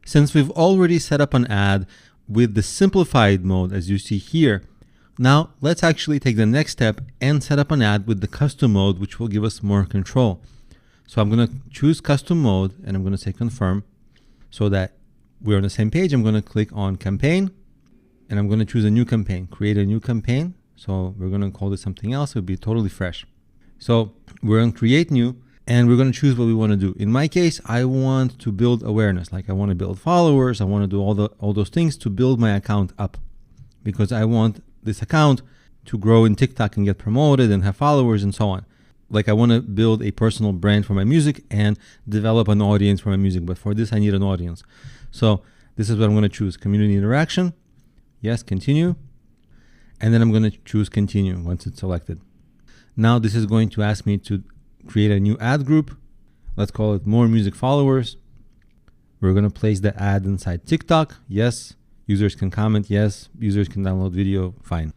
Since we've already set up an ad with the simplified mode, as you see here, now let's actually take the next step and set up an ad with the custom mode, which will give us more control. So I'm going to choose custom mode and I'm going to say confirm so that we're on the same page. I'm going to click on campaign and I'm going to choose a new campaign, create a new campaign. So we're going to call this something else. It would be totally fresh. So we're going to create new and we're going to choose what we want to do. In my case, I want to build awareness. Like I want to build followers. I want to do all those things to build my account up because I want this account to grow in TikTok and get promoted and have followers and so on. Like I want to build a personal brand for my music and develop an audience for my music. But for this, I need an audience. So this is what I'm going to choose. Community interaction. Yes, continue. And then I'm going to choose continue once it's selected. Now this is going to ask me to create a new ad group. Let's call it more music followers. We're going to place the ad inside TikTok. Yes. Users can comment. Yes. Users can download video. Fine.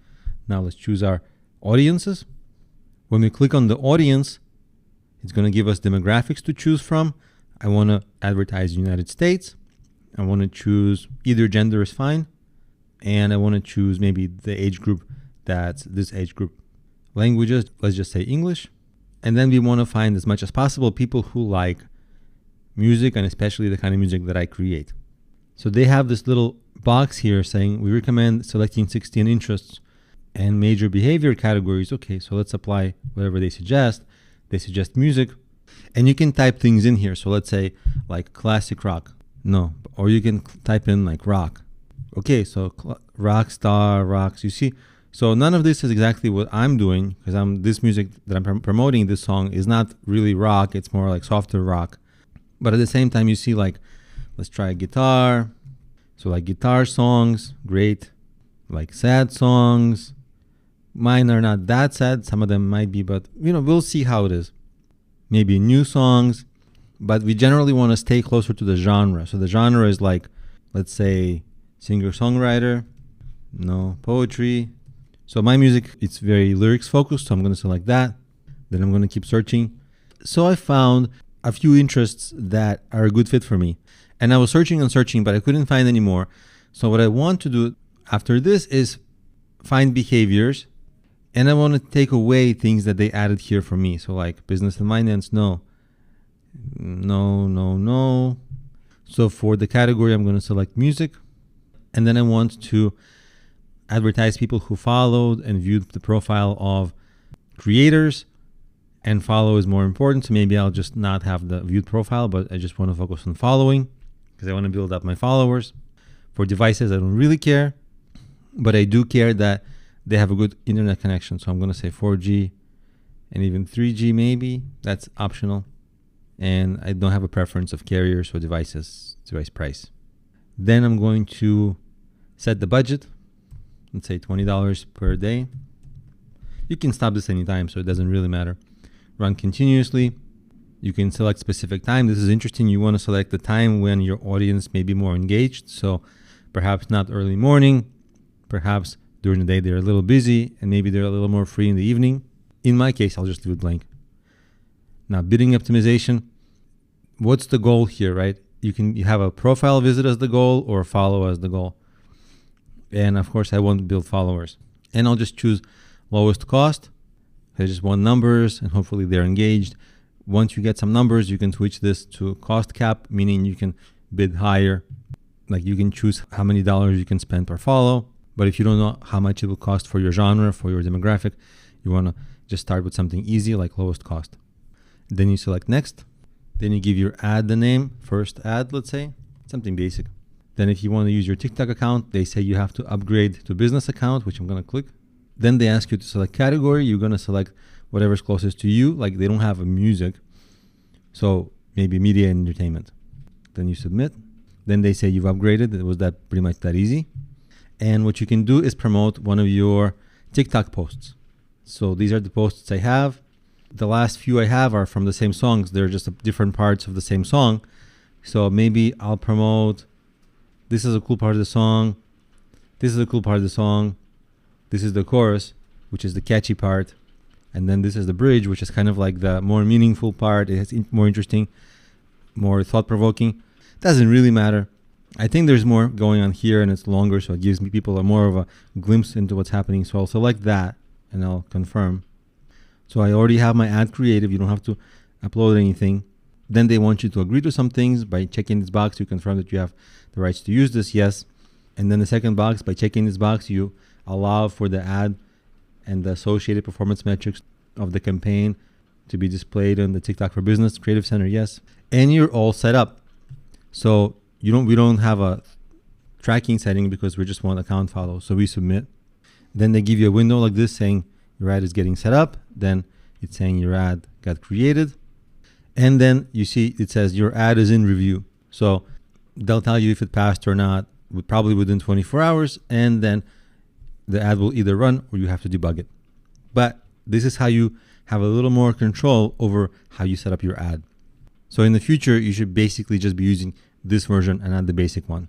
Now let's choose our audiences. When we click on the audience, it's going to give us demographics to choose from. I want to advertise United States. I want to choose either gender is fine. And I want to choose maybe the age group that's this age group. Languages, let's just say English. And then we want to find as much as possible people who like music and especially the kind of music that I create. So they have this little box here saying we recommend selecting 16 interests and major behavior categories. Okay, so let's apply whatever they suggest. They suggest music and you can type things in here. So let's say like classic rock. No, or you can type in like rock. Okay, so rock star, rocks, you see. So none of this is exactly what I'm doing because this music that I'm promoting, this song is not really rock. It's more like softer rock. But at the same time, you see like, let's try guitar. So like guitar songs, great. Like sad songs. Mine are not that sad. Some of them might be, but we'll see how it is. Maybe new songs, but we generally want to stay closer to the genre. So the genre is like, let's say singer-songwriter, no poetry. So my music, it's very lyrics focused. So I'm going to select that. Then I'm going to keep searching. So I found a few interests that are a good fit for me. And I was searching and searching, but I couldn't find any more. So what I want to do after this is find behaviors. And I want to take away things that they added here for me. So like business and finance, no. So for the category, I'm going to select music. And then I want to advertise people who followed and viewed the profile of creators. And follow is more important. So maybe I'll just not have the viewed profile, but I just want to focus on following because I want to build up my followers. For devices, I don't really care, but I do care that they have a good internet connection. So I'm going to say 4G and even 3G maybe. That's optional. And I don't have a preference of carriers or device price. Then I'm going to set the budget. Let's say $20 per day. You can stop this anytime, so it doesn't really matter. Run continuously. You can select specific time. This is interesting. You want to select the time when your audience may be more engaged. So perhaps not early morning, perhaps during the day they're a little busy and maybe they're a little more free in the evening. In my case, I'll just leave it blank. Now, bidding optimization. What's the goal here, right? You have a profile visit as the goal or follow as the goal. And of course, I want to build followers. And I'll just choose lowest cost. I just want numbers and hopefully they're engaged. Once you get some numbers, you can switch this to cost cap, meaning you can bid higher. Like you can choose how many dollars you can spend per follow. But if you don't know how much it will cost for your genre, for your demographic, you want to just start with something easy like lowest cost. Then you select next. Then you give your ad the name, first ad, let's say, something basic. Then if you want to use your TikTok account, they say you have to upgrade to business account, which I'm going to click. Then they ask you to select category. You're going to select whatever's closest to you. Like they don't have a music. So maybe media and entertainment. Then you submit. Then they say you've upgraded. It was that pretty much that easy. And what you can do is promote one of your TikTok posts. So these are the posts I have. The last few I have are from the same songs. They're just different parts of the same song. So maybe I'll promote, this is a cool part of the song. This is a cool part of the song. This is the chorus, which is the catchy part. And then this is the bridge, which is kind of like the more meaningful part. It's more interesting, more thought-provoking. Doesn't really matter. I think there's more going on here and it's longer, so it gives me people more of a glimpse into what's happening. So I'll select that and I'll confirm. So I already have my ad creative. You don't have to upload anything. Then they want you to agree to some things by checking this box. You confirm that you have the rights to use this, yes. And then the second box, by checking this box, you allow for the ad and the associated performance metrics of the campaign to be displayed on the TikTok for Business Creative Center, yes. And you're all set up. So we don't have a tracking setting because we just want account follow. So we submit. Then they give you a window like this saying your ad is getting set up. Then it's saying your ad got created. And then you see it says your ad is in review. So they'll tell you if it passed or not, probably within 24 hours. And then the ad will either run or you have to debug it. But this is how you have a little more control over how you set up your ad. So in the future, you should basically just be using this version and not the basic one.